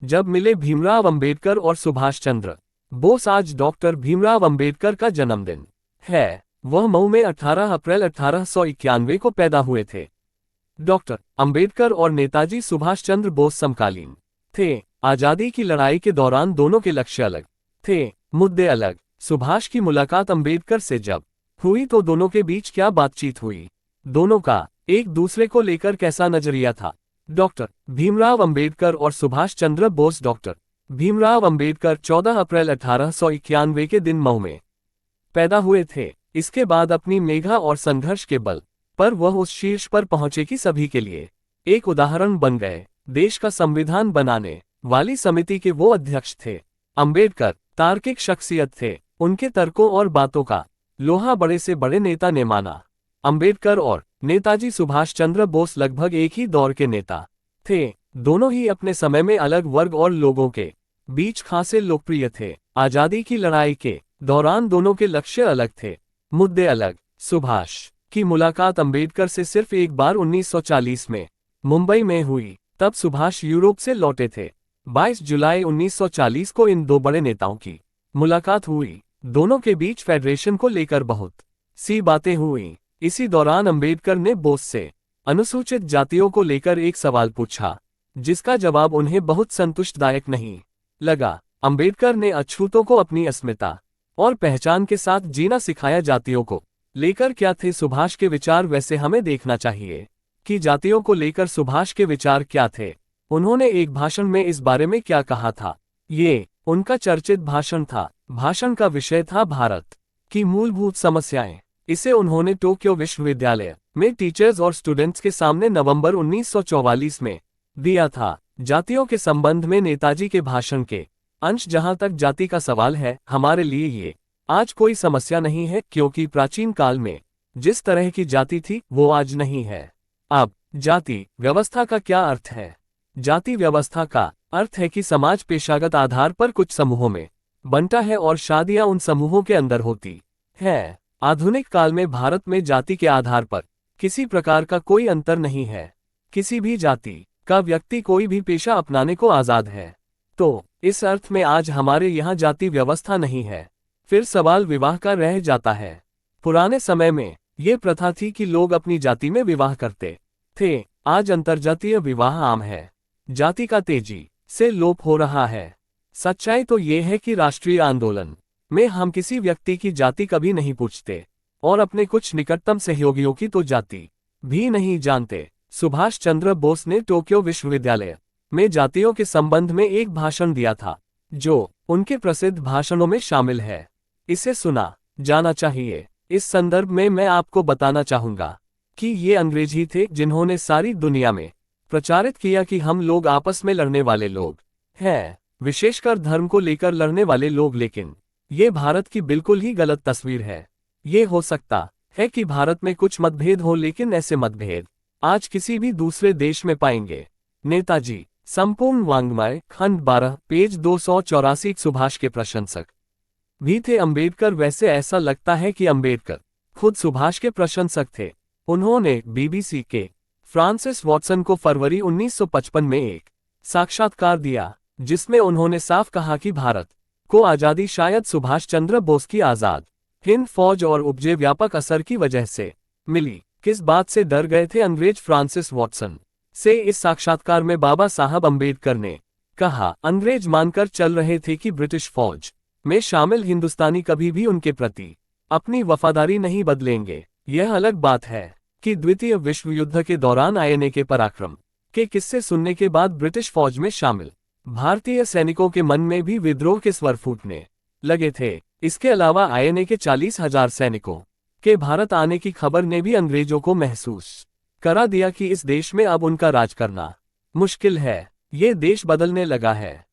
जब मिले भीमराव अंबेडकर और सुभाष चंद्र बोस। आज डॉक्टर भीमराव अंबेडकर का जन्मदिन है। वह मऊ में 18 अप्रैल 1891 को पैदा हुए थे। डॉक्टर अंबेडकर और नेताजी सुभाष चंद्र बोस समकालीन थे। आजादी की लड़ाई के दौरान दोनों के लक्ष्य अलग थे, मुद्दे अलग। सुभाष की मुलाकात अंबेडकर से जब हुई तो दोनों के बीच क्या बातचीत हुई, दोनों का एक दूसरे को लेकर कैसा नजरिया था। डॉक्टर भीमराव अंबेडकर और सुभाष चंद्र बोस। डॉक्टर भीमराव अंबेडकर 14 अप्रैल 1891 के दिन मऊ में पैदा हुए थे। इसके बाद अपनी मेधा और संघर्ष के बल पर वह उस शीर्ष पर पहुंचे कि सभी के लिए एक उदाहरण बन गए। देश का संविधान बनाने वाली समिति के वो अध्यक्ष थे। अंबेडकर तार्किक शख्सियत थे। उनके तर्कों और बातों का लोहा बड़े से बड़े नेता ने माना। अंबेडकर और नेताजी सुभाष चंद्र बोस लगभग एक ही दौर के नेता थे। दोनों ही अपने समय में अलग वर्ग और लोगों के बीच खासे लोकप्रिय थे। आजादी की लड़ाई के दौरान दोनों के लक्ष्य अलग थे, मुद्दे अलग। सुभाष की मुलाकात अंबेडकर से सिर्फ एक बार 1940 में मुंबई में हुई। तब सुभाष यूरोप से लौटे थे। 22 जुलाई 1940 को इन दो बड़े नेताओं की मुलाकात हुई। दोनों के बीच फेडरेशन को लेकर बहुत सी बातें हुई। इसी दौरान अंबेडकर ने बोस से अनुसूचित जातियों को लेकर एक सवाल पूछा, जिसका जवाब उन्हें बहुत संतुष्टदायक नहीं लगा। अंबेडकर ने अछूतों को अपनी अस्मिता और पहचान के साथ जीना सिखाया। जातियों को लेकर क्या थे सुभाष के विचार, वैसे हमें देखना चाहिए कि जातियों को लेकर सुभाष के विचार क्या थे। उन्होंने एक भाषण में इस बारे में क्या कहा था, ये उनका चर्चित भाषण था। भाषण का विषय था भारत की मूलभूत समस्याएं। इसे उन्होंने टोक्यो विश्वविद्यालय में टीचर्स और स्टूडेंट्स के सामने नवंबर 1944 में दिया था। जातियों के संबंध में नेताजी के भाषण के अंश। जहां तक जाति का सवाल है, हमारे लिए ये आज कोई समस्या नहीं है, क्योंकि प्राचीन काल में जिस तरह की जाति थी वो आज नहीं है। अब जाति व्यवस्था का क्या अर्थ है? जाति व्यवस्था का अर्थ है कि समाज पेशागत आधार पर कुछ समूहों में बनता है और शादियां उन समूहों के अंदर होती है। आधुनिक काल में भारत में जाति के आधार पर किसी प्रकार का कोई अंतर नहीं है। किसी भी जाति का व्यक्ति कोई भी पेशा अपनाने को आजाद है। तो इस अर्थ में आज हमारे यहाँ जाति व्यवस्था नहीं है। फिर सवाल विवाह का रह जाता है। पुराने समय में ये प्रथा थी कि लोग अपनी जाति में विवाह करते थे। आज अंतर्जातीय विवाह आम है। जाति का तेजी से लोप हो रहा है। सच्चाई तो ये है कि राष्ट्रीय आंदोलन में हम किसी व्यक्ति की जाति कभी नहीं पूछते और अपने कुछ निकटतम सहयोगियों की तो जाति भी नहीं जानते। सुभाष चंद्र बोस ने टोक्यो विश्वविद्यालय में जातियों के संबंध में एक भाषण दिया था, जो उनके प्रसिद्ध भाषणों में शामिल है। इसे सुना जाना चाहिए। इस संदर्भ में मैं आपको बताना चाहूंगा कि ये अंग्रेज ही थे जिन्होंने सारी दुनिया में प्रचारित किया कि हम लोग आपस में लड़ने वाले लोग हैं, विशेषकर धर्म को लेकर लड़ने वाले लोग। लेकिन ये भारत की बिल्कुल ही गलत तस्वीर है। ये हो सकता है कि भारत में कुछ मतभेद हो, लेकिन ऐसे मतभेद आज किसी भी दूसरे देश में पाएंगे। नेताजी संपूर्ण वाङ्मय खंड 12 पेज 284। सुभाष के प्रशंसक भी थे अंबेडकर। वैसे ऐसा लगता है कि अंबेडकर खुद सुभाष के प्रशंसक थे। उन्होंने बीबीसी के फ्रांसिस वॉटसन को फरवरी 1955 में एक साक्षात्कार दिया, जिसमें उन्होंने साफ कहा कि भारत को आजादी शायद सुभाष चंद्र बोस की आजाद हिंद फौज और उपजे व्यापक असर की वजह से मिली। किस बात से डर गए थे अंग्रेज? फ्रांसिस वॉटसन से इस साक्षात्कार में बाबा साहब अंबेडकर ने कहा, अंग्रेज मानकर चल रहे थे कि ब्रिटिश फौज में शामिल हिंदुस्तानी कभी भी उनके प्रति अपनी वफादारी नहीं बदलेंगे। यह अलग बात है कि द्वितीय विश्व युद्ध के दौरान आईएनए के पराक्रम के किस्से सुनने के बाद ब्रिटिश फौज में शामिल भारतीय सैनिकों के मन में भी विद्रोह के स्वर फूटने लगे थे। इसके अलावा आईएनए के 40,000 सैनिकों के भारत आने की खबर ने भी अंग्रेजों को महसूस करा दिया कि इस देश में अब उनका राज करना मुश्किल है। ये देश बदलने लगा है।